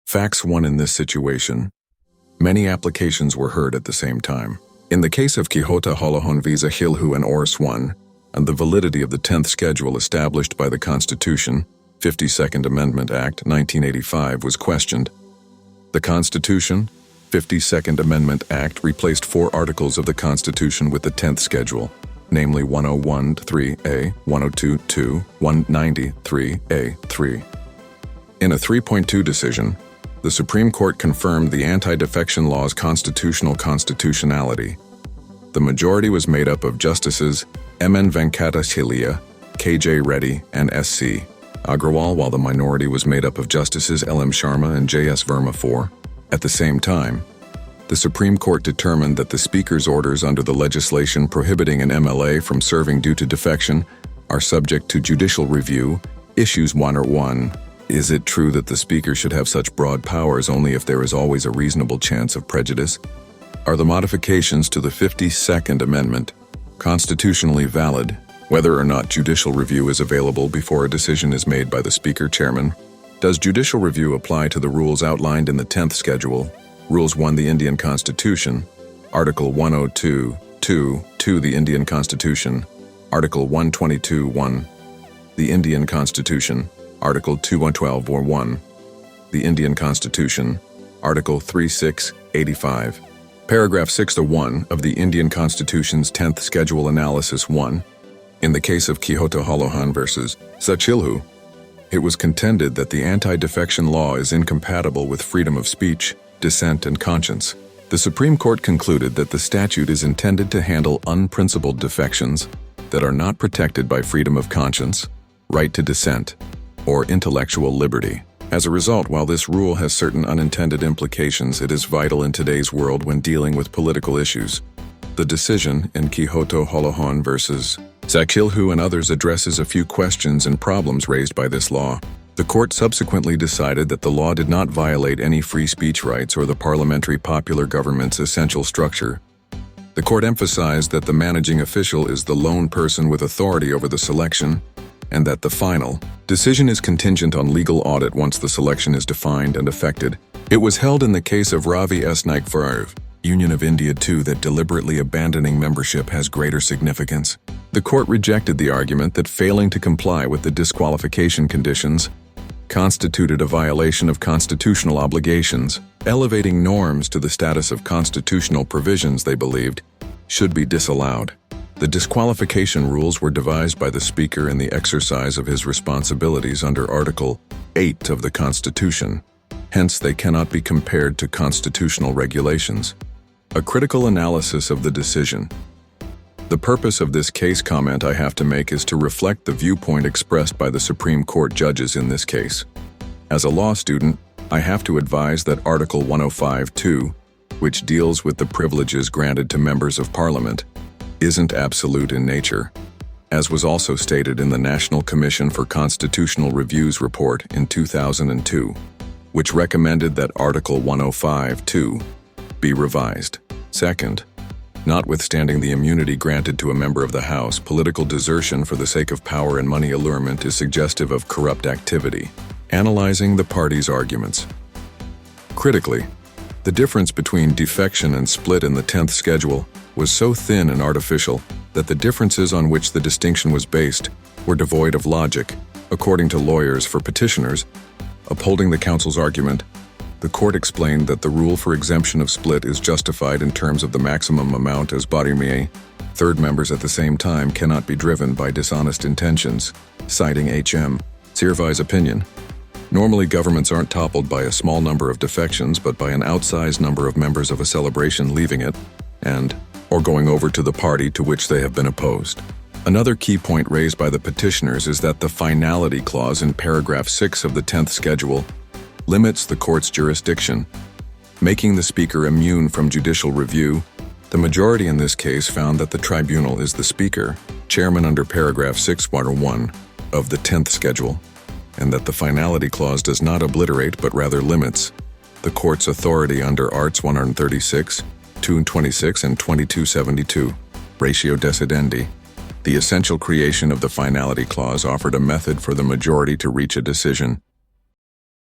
Facts 1. In this situation, many applications were heard at the same time. In the case of Kihoto Hollohan v. Zachillhu and Others 1, and the validity of the 10th schedule established by the Constitution, 52nd Amendment Act, 1985, was questioned. The Constitution, 52nd Amendment Act replaced 4 articles of the Constitution with the 10th schedule, namely 101(3)(a), 102(2), 193(a)(3). In a 3.2 decision, the Supreme Court confirmed the anti-defection law's constitutionality. The majority was made up of Justices M.N. Venkatacharya, K.J. Reddy, and S.C. Agrawal, while the minority was made up of Justices L.M. Sharma and J.S. Verma IV. At the same time, the Supreme Court determined that the Speaker's orders under the legislation prohibiting an MLA from serving due to defection are subject to judicial review. Issues 1. Is it true that the Speaker should have such broad powers only if there is always a reasonable chance of prejudice? Are the modifications to the 52nd Amendment constitutionally valid, whether or not judicial review is available before a decision is made by the Speaker Chairman? Does judicial review apply to the rules outlined in the 10th schedule? Rules 1. The Indian Constitution, Article 102(2) the Indian Constitution, Article 122(1), the Indian Constitution, Article 212(1), the Indian Constitution, Article 3685. Paragraph 6(1) of the Indian Constitution's 10th Schedule Analysis 1. In the case of Kihoto Hollohan versus Zachillhu, it was contended that the anti-defection law is incompatible with freedom of speech, dissent, and conscience. The Supreme Court concluded that the statute is intended to handle unprincipled defections that are not protected by freedom of conscience, right to dissent, or intellectual liberty. As a result, while this rule has certain unintended implications, it is vital in today's world when dealing with political issues. The decision in Kihoto Hollohan versus Zachillhu and Others addresses a few questions and problems raised by this law. The court subsequently decided that the law did not violate any free speech rights or the parliamentary popular government's essential structure. The court emphasized that the managing official is the lone person with authority over the selection, and that the final decision is contingent on legal audit once the selection is defined and effected. It was held in the case of Ravi S. Naik v. Union of India too that deliberately abandoning membership has greater significance. The court rejected the argument that failing to comply with the disqualification conditions constituted a violation of constitutional obligations, elevating norms to the status of constitutional provisions they believed should be disallowed. The disqualification rules were devised by the Speaker in the exercise of his responsibilities under Article 8 of the Constitution. Hence, they cannot be compared to constitutional regulations. A critical analysis of the decision. The purpose of this case comment I have to make is to reflect the viewpoint expressed by the Supreme Court judges in this case. As a law student, I have to advise that Article 105(2), which deals with the privileges granted to members of Parliament, isn't absolute in nature, as was also stated in the National Commission for Constitutional Review's report in 2002, which recommended that Article 105(2) be revised. Second, notwithstanding the immunity granted to a member of the House, political desertion for the sake of power and money allurement is suggestive of corrupt activity. Analyzing the parties' arguments. Critically, the difference between defection and split in the 10th schedule was so thin and artificial that the differences on which the distinction was based were devoid of logic. According to lawyers for petitioners, upholding the counsel's argument, the court explained that the rule for exemption of split is justified in terms of the maximum amount as bodimie. Third members at the same time cannot be driven by dishonest intentions, citing H.M. Sirvai's opinion. Normally, governments aren't toppled by a small number of defections, but by an outsized number of members of a celebration leaving it, or going over to the party to which they have been opposed. Another key point raised by the petitioners is that the finality clause in paragraph 6 of the 10th schedule limits the court's jurisdiction, making the Speaker immune from judicial review. The majority in this case found that the tribunal is the Speaker, chairman under paragraph 6(1) of the 10th schedule, and that the finality clause does not obliterate but rather limits the court's authority under Arts 136, 226, and 2272, ratio decidendi. The essential creation of the finality clause offered a method for the majority to reach a decision